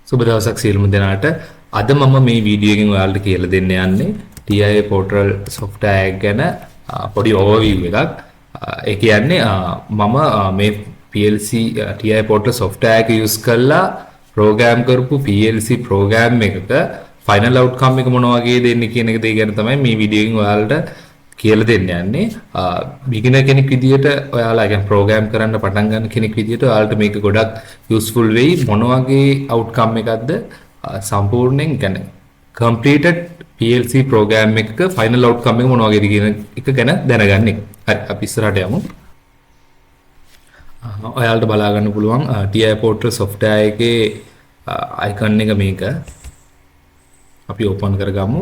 සුබ දවසක් සියලුම දෙනාට. අද මම මේ වීඩියෝ එකෙන් ඔයාලට කියලා දෙන්න යන්නේ TIA Portal software එක ගැන පොඩි overview එකක්. ඒ කියන්නේ මම මේ PLC TIA Portal software එක use කරලා program කරපු PLC program එකක final outcome එක මොන වගේ දෙන්නේ කියන එක ගැන තමයි මේ වීඩියෝ එකෙන් ඔයාලට කියලා දෙන්න යන්නේ. beginner කෙනෙක් විදියට ඔයාලා කියන්නේ program කරන්න පටන් ගන්න කෙනෙක් විදියට ඔයාලට මේක ගොඩක් useful වෙයි. මොන වගේ outcome එකක්ද සම්පූර්ණයෙන් කියන්නේ completed PLC program එකක final outcome එක මොන වගේද කියන එක ගැන දැනගන්න එක. හරි අපි ඉස්සරහට යමු. ඔයාලට බලා ගන්න පුළුවන් TIA Portal software එකේ icon එක මේක. අපි open කරගමු.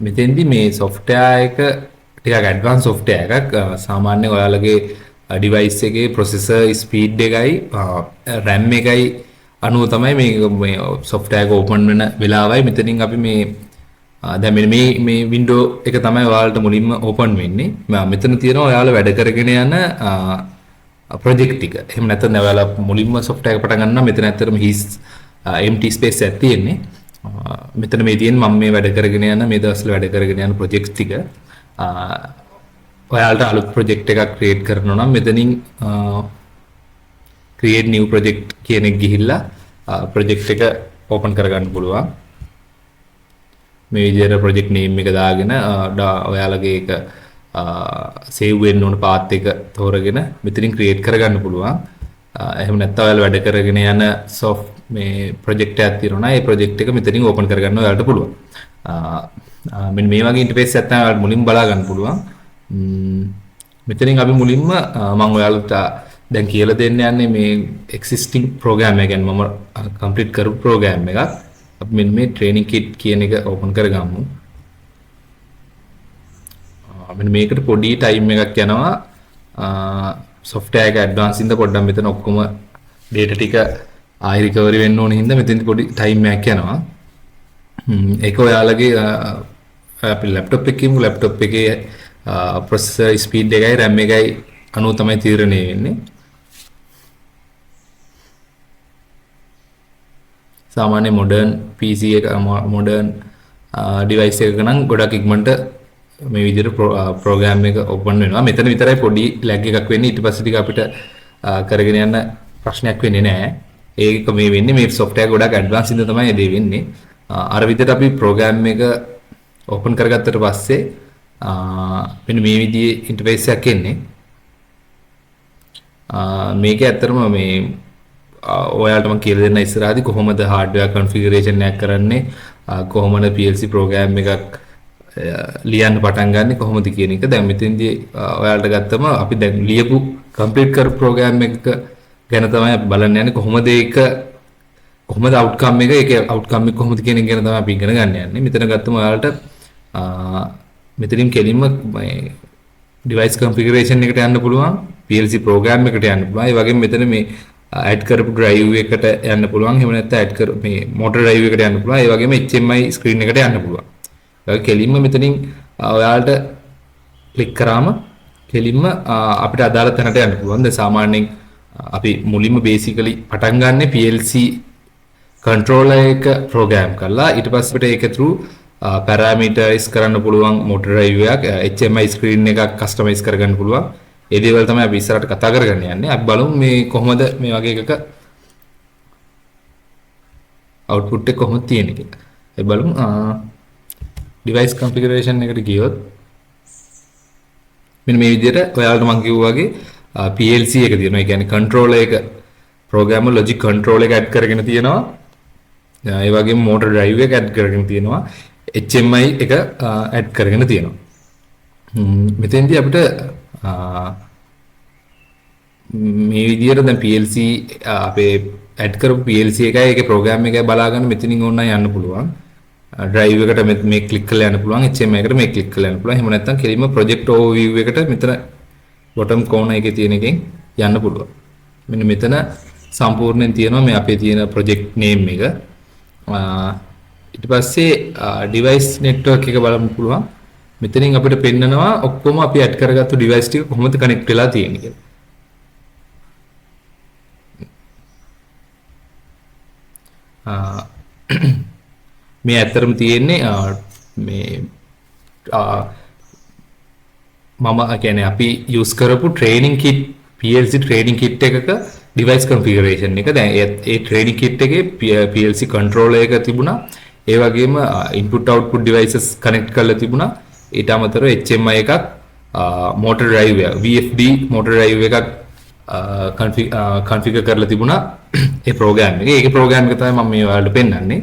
මෙතෙන්දි මේ software එක ටිකක් advanced software එකක්. සාමාන්‍යයෙන් ඔයාලගේ device එකේ processor speed එකයි RAM එකයි අනුව තමයි මේ software එක open වෙන වෙලාවයි මෙතනින් අපි මේ දැන් මේ window එක තමයි ඔයාලට මුලින්ම open වෙන්නේ. මෙතන තියෙනවා ඔයාලා වැඩ කරගෙන යන project ටික. එහෙම නැත්නම් ඔයාලා මුලින්ම software එක පටන් ගන්නවා මෙතන ඇත්තටම his empty space එකක් තියෙන්නේ. මෙතන මේ තියෙන මම මේ වැඩ කරගෙන යන මේ දවස්වල වැඩ කරගෙන යන ප්‍රොජෙක්ට්ස් ටික ඔයාලට අලුත් ප්‍රොජෙක්ට් එකක් ක්‍රියේට් කරනවා නම් මෙතනින් create new project කියන එක ගිහිල්ලා ප්‍රොජෙක්ට් එක ඕපන් කරගන්න පුළුවන්. මේ විදිහට ප්‍රොජෙක්ට් name එක දාගෙන ඔයාලගේ එක save වෙන්න ඕන path එක තෝරගෙන මෙතනින් create කරගන්න පුළුවන්. එහෙම නැත්නම් ඔයාලා වැඩ කරගෙන යන මේ ප්‍රොජෙක්ට් එකක් තියෙනවා නම් ඒ ප්‍රොජෙක්ට් එක මෙතනින් ඕපන් කරගන්න ඔයාලට පුළුවන්. මෙන්න මේ වගේ ඉන්ටර්ෆේස් එකක් තමයි ඔයාලට මුලින්ම බලා ගන්න පුළුවන්. මෙතනින් අපි මුලින්ම මම ඔයාලට දැන් කියලා දෙන්න යන්නේ මේ existing program එක ගැන. මම complete කරපු program එකක්. අපි මෙන්න මේ training kit කියන එක ඕපන් කරගමු. මෙන්න මේකට පොඩි time එකක් යනවා. software එක advance ඉඳ පොඩ්ඩක් මෙතන ඔක්කොම data ටික ආයි recovery වෙන්න ඕන හින්දා මෙතෙන්දි පොඩි time එකක් යනවා. ඒක ඔයාලගේ අපි laptop එකකින් laptop එකේ processor speed එකයි RAM එකයි අනුව තමයි තීරණය වෙන්නේ. සාමාන්‍ය modern PC එක modern device එකක නම් ගොඩක් ඉක්මනට මේ විදිහට program එක open වෙනවා. මෙතන විතරයි පොඩි lag එකක් වෙන්නේ. ඊට පස්සේ ටික අපිට කරගෙන යන්න ප්‍රශ්නයක් වෙන්නේ නැහැ. ඒක මේ වෙන්නේ මේ software ගොඩක් advanced ඉඳ තමයි ඒ වෙන්නේ. අර විදිහට අපි program එක open කරගත්තට පස්සේ මෙන්න මේ විදිහේ interface එකක් එන්නේ. මේක ඇත්තටම මේ ඔයාලට මම කියලා දෙන්න ඉස්සරහදී කොහොමද hardware configuration එකක් කරන්නේ, කොහොමද PLC program එකක් ලියන්න පටන් ගන්න කොහොමද කියන එක. දැන් මෙතෙන්දී ඔයාලට ගත්තම අපි දැන් ලියපු complete කරපු program එක ගැන තමයි අපි බලන්න යන්නේ. කොහොමද outcome එක ඒකේ outcome එක කොහොමද කියන එක ගැන තමයි අපි ඉගෙන ගන්න යන්නේ. මෙතන ගත්තම ඔයාලට මෙතනින් කෙලින්ම මේ device configuration එකට යන්න පුළුවන්, PLC program එකට යන්න පුළුවන්. ඒ වගේම මෙතන මේ add කරපු drive එකට යන්න පුළුවන්. එහෙම නැත්නම් add කර මේ motor drive එකට යන්න පුළුවන්. ඒ වගේම HMI screen එකට යන්න පුළුවන්. ඒක කෙලින්ම මෙතනින් ඔයාලට ක්ලික් කරාම කෙලින්ම අපිට අදාළ තැනට යන්න පුළුවන්. දැන් සාමාන්‍යයෙන් අපි මුලින්ම basically පටන් ගන්න PLC controller එක program කරලා ඊට පස්සේ අපිට ඒක through parameterize කරන්න පුළුවන් motor drive එකක්, HMI screen එකක් customize කරගන්න පුළුවන්. ඒ දේවල් තමයි අපි ඉස්සරහට කතා කරගන්න යන්නේ. අපි බලමු මේ කොහොමද මේ වගේ එකක output එක කොහොමද තියෙන්නේ කියලා. ඒ බලමු device configuration එකට ගියොත් මෙන්න මේ විදිහට ඔයාලට මම කිව්වා වගේ PLC එක තියෙනවා. ඒ කියන්නේ controller එක program logic control එක add කරගෙන තියෙනවා. ඒ වගේම motor drive එක add කරගෙන තියෙනවා. HMI එක add කරගෙන තියෙනවා. මෙතෙන්දී අපිට මේ විදිහට දැන් PLC අපේ add කරපු PLC එකයි ඒකේ program එකයි බලා ගන්න මෙතනින් ඕනනම් යන්න පුළුවන්. drive එකට මේ click කරලා යන්න පුළුවන්. HMI එකට මේ click කරලා යන්න පුළුවන්. එහෙම නැත්නම් කෙලින්ම project overview එකට මෙතන bottom corner එකේ තියෙන එකෙන් යන්න පුළුවන්. මෙන්න මෙතන සම්පූර්ණයෙන් තියෙනවා මේ අපේ තියෙන project name එක. ඊට පස්සේ device network එක බලමු පුළුවන්. මෙතනින් අපිට පෙන්නනවා ඔක්කොම අපි add කරගත්තු device ටික කොහොමද connect වෙලා තියෙන්නේ කියලා. මේ ඇත්තරම තියෙන්නේ මේ මම කියන්නේ අපි යූස් කරපු ට්‍රේනින් කිට් PLC ට්‍රේනින් කිට් එකක ඩිවයිස් කන්ෆිගරේෂන් එක. දැන් ඒ ට්‍රේනින් කිට් එකේ PLC කන්ට්‍රෝලර් එක තිබුණා. ඒ වගේම ඉන්පුට් අවුට්පුට් ඩිවයිසස් කනෙක්ට් කරලා තිබුණා. ඊට අමතරව HMI එකක් මෝටර් ඩ්‍රයිව් එක VFD මෝටර් ඩ්‍රයිව් එකක් කන්ෆිගර් කරලා තිබුණා ඒ ප්‍රෝග්‍රෑම් එකේ. ඒකේ ප්‍රෝග්‍රෑම් එක තමයි මම මේ ඔයාලට පෙන්නන්නේ.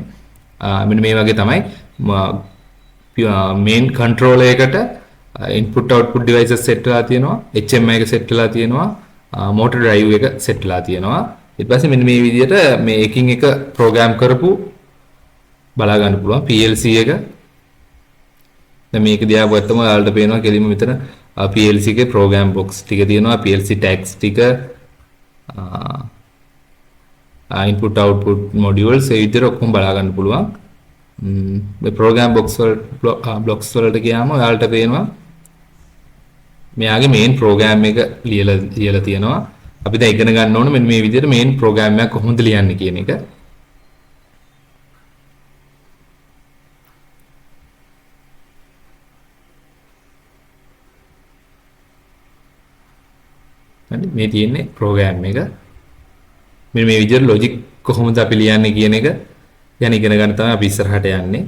මෙන්න මේ වගේ තමයි මේන් කන්ට්‍රෝලර් එකට ඉන්පුට් අවුට්පුට් ඩිවයිසස් සෙට් වෙලා තියෙනවා. HMI එක සෙට් වෙලා තියෙනවා. මෝටර් ඩ්‍රයිව් එක සෙට් වෙලා තියෙනවා. ඊට පස්සේ මෙන්න මේ විදිහට මේ එකින් එක ප්‍රෝග්‍රෑම් කරපු බලා ගන්න පුළුවන් PLC එක. දැන් මේක දිහා බලද්දිම ඔයාලට පේනවා කෙලින්ම මෙතන PLC එකේ ප්‍රෝග්‍රෑම් බොක්ස් ටික තියෙනවා. PLC tags ටික input output modules ඒ විදිහට ඔක්කොම බලා ගන්න පුළුවන්. මේ ප්‍රෝග්‍රෑම් බොක්ස් වල බ්ලොක්ස් වලට ගියාම ඔයාලට පේනවා මෙයාගේ මේන් ප්‍රෝග්‍රෑම් එක ලියලා තියෙනවා. අපි දැන් ඉගෙන ගන්න ඕන මෙන්න මේ විදිහට මේන් ප්‍රෝග්‍රෑම් එකක් කොහොමද ලියන්නේ කියන එක. හරි මේ තියෙන්නේ ප්‍රෝග්‍රෑම් එක. මෙන්න මේ විදිහට ලොජික් කොහොමද අපි ලියන්නේ කියන එක ගැන ඉගෙන ගන්න තමයි අපි ඉස්සරහට යන්නේ.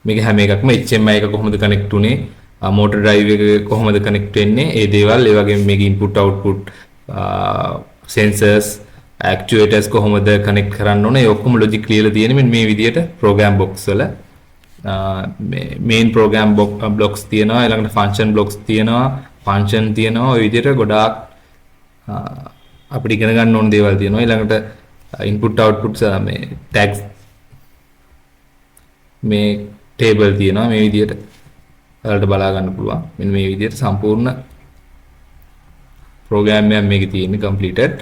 මේක හැම එකක්ම HMI එක කොහොමද කනෙක්ට් උනේ, මෝටර් ඩ්‍රයිව් එක කොහොමද කනෙක්ට් වෙන්නේ, ඒ දේවල්, ඒ වගේම මේක ඉන්පුට් අවුට්පුට් සෙන්සර්ස් ඇක්චුේටර්ස් කොහොමද කනෙක්ට් කරන්න ඕනේ, ඒ ඔක්කොම ලොජික් ලියලා තියෙන්නේ මෙන්න මේ විදිහට ප්‍රෝග්‍රෑම් බොක්ස් වල. මේන් ප්‍රෝග්‍රෑම් බ්ලොක්ස් තියෙනවා, ඊළඟට ෆන්ක්ෂන් බ්ලොක්ස් තියෙනවා, ෆන්ක්ෂන් තියෙනවා. ඔය විදිහට ගොඩාක් අපිට ඉගෙන ගන්න ඕන දේවල් තියෙනවා. ඊළඟට ඉන්පුට් අවුට්පුට් මේ ටැග්ස් මේ ටේබල් තියෙනවා. මේ විදිහට ඔයාලට බලා ගන්න පුළුවන්. මෙන්න මේ විදිහට සම්පූර්ණ ප්‍රෝග්‍රෑම් එකක් මේකේ තියෙන්නේ completed.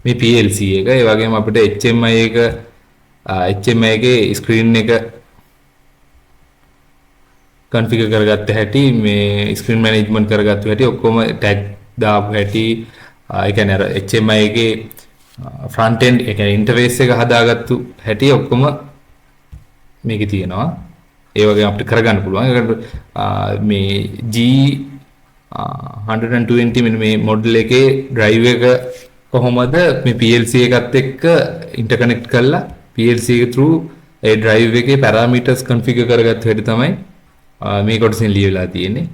මේ PLC එක ඒ වගේම අපිට HMI එකේ ස්ක්‍රීන් එක configure කරගත්ත හැටි, මේ ස්ක්‍රීන් මැනේජ්මන්ට් කරගත්ත හැටි, ඔක්කොම ටැග් දාපු හැටි, ඒ කියන්නේ අර HMI එකේ ෆ්‍රන්ට් එන්ඩ් ඒ කියන්නේ ඉන්ටර්ෆේස් එක හදාගත්තු හැටි ඔක්කොම මේකේ තියෙනවා. ඒ වගේ අපිට කරගන්න පුළුවන්. ඒකට මේ G120 මෙන්න මේ මොඩල් එකේ ඩ්‍රයිව් එක කොහොමද මේ PLC එකත් එක්ක ඉන්ටර්කනෙක්ට් කරලා PLC එක through ඒ ඩ්‍රයිව් එකේ පැරාමීටර්ස් කන්ෆිගර් කරගත්ත හැටි තමයි මේ කොටසින් ලියවිලා තියෙන්නේ.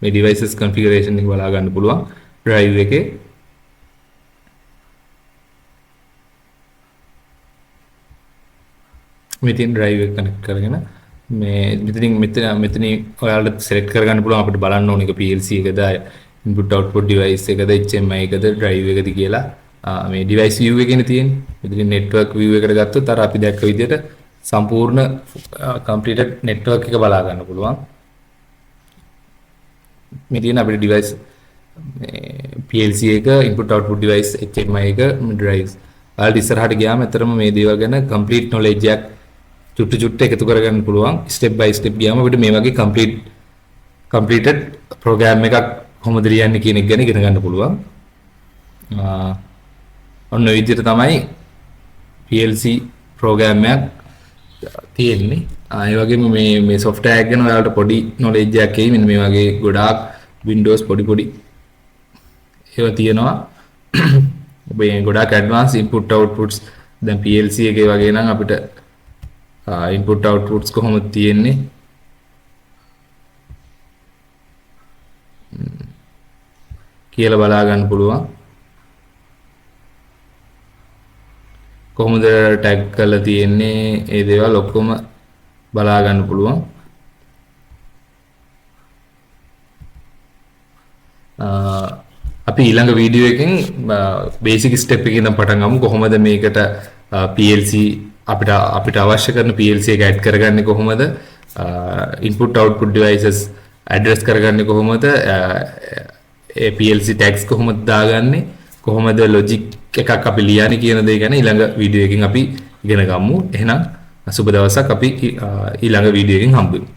මේ devices configuration එක බලා ගන්න පුළුවන් drive එකේ. මේ තියෙන drive එක connect කරගෙන මේ මෙතන ඔයාලට select කරගන්න පුළුවන් අපිට බලන්න ඕන එක PLC එකද, input output device එකද, HMI එකද, drive එකද කියලා. මේ device view එකනේ තියෙන්නේ. මෙතන network view එකට ගත්තොත් අර අපි දැක්ක විදිහට සම්පූර්ණ completed network එක බලා ගන්න පුළුවන්. මේ තියෙන අපේ device PLC එක, input output device, HMI එක, drives. ආල් ඉස්සරහට ගියාම අතරම මේ දේවල් ගැන complete knowledge එකක් චුට්ටු එකතු කරගන්න පුළුවන්. step by step ගියාම අපිට මේ වගේ completed program එකක් කොහොමද ලියන්නේ කියන එක ගැන ඉගෙන ගන්න පුළුවන්. ඔන්න ඔය විදිහට තමයි PLC program එකක් තියෙන්නේ. ඒ වගේම මේ software එක ගැන ඔයාලට පොඩි knowledge එකක් එයි. මෙන්න මේ වගේ ගොඩාක් Windows පොඩි ඒවා තියෙනවා. ඔබේ ගොඩාක් advanced input outputs දැන් PLC එකේ වගේ නම් අපිට input outputs කොහොමද තියෙන්නේ කියලා බලා ගන්න පුළුවන්. කොහොමද ටැග් කරලා තියෙන්නේ, ඒ දේවල් ඔක්කොම බලා ගන්න පුළුවන්. අපි ඊළඟ වීඩියෝ එකෙන් බේසික් ස්ටෙප් එකකින් ඉඳන් පටන් ගමු. කොහොමද මේකට PLC අපිට අවශ්‍ය කරන PLC එක ඇඩ් කරගන්නේ කොහොමද, input output devices address කරගන්නේ කොහොමද, ඒ PLC tags කොහොමද දාගන්නේ, කොහොමද logic එකක් අපි ලියන්නේ කියන දේ ගැන ඊළඟ වීඩියෝ එකකින් අපි ඉගෙන ගමු. එහෙනම් සුබ දවසක්. අපි ඊළඟ වීඩියෝ එකකින් හම්බ වෙමු.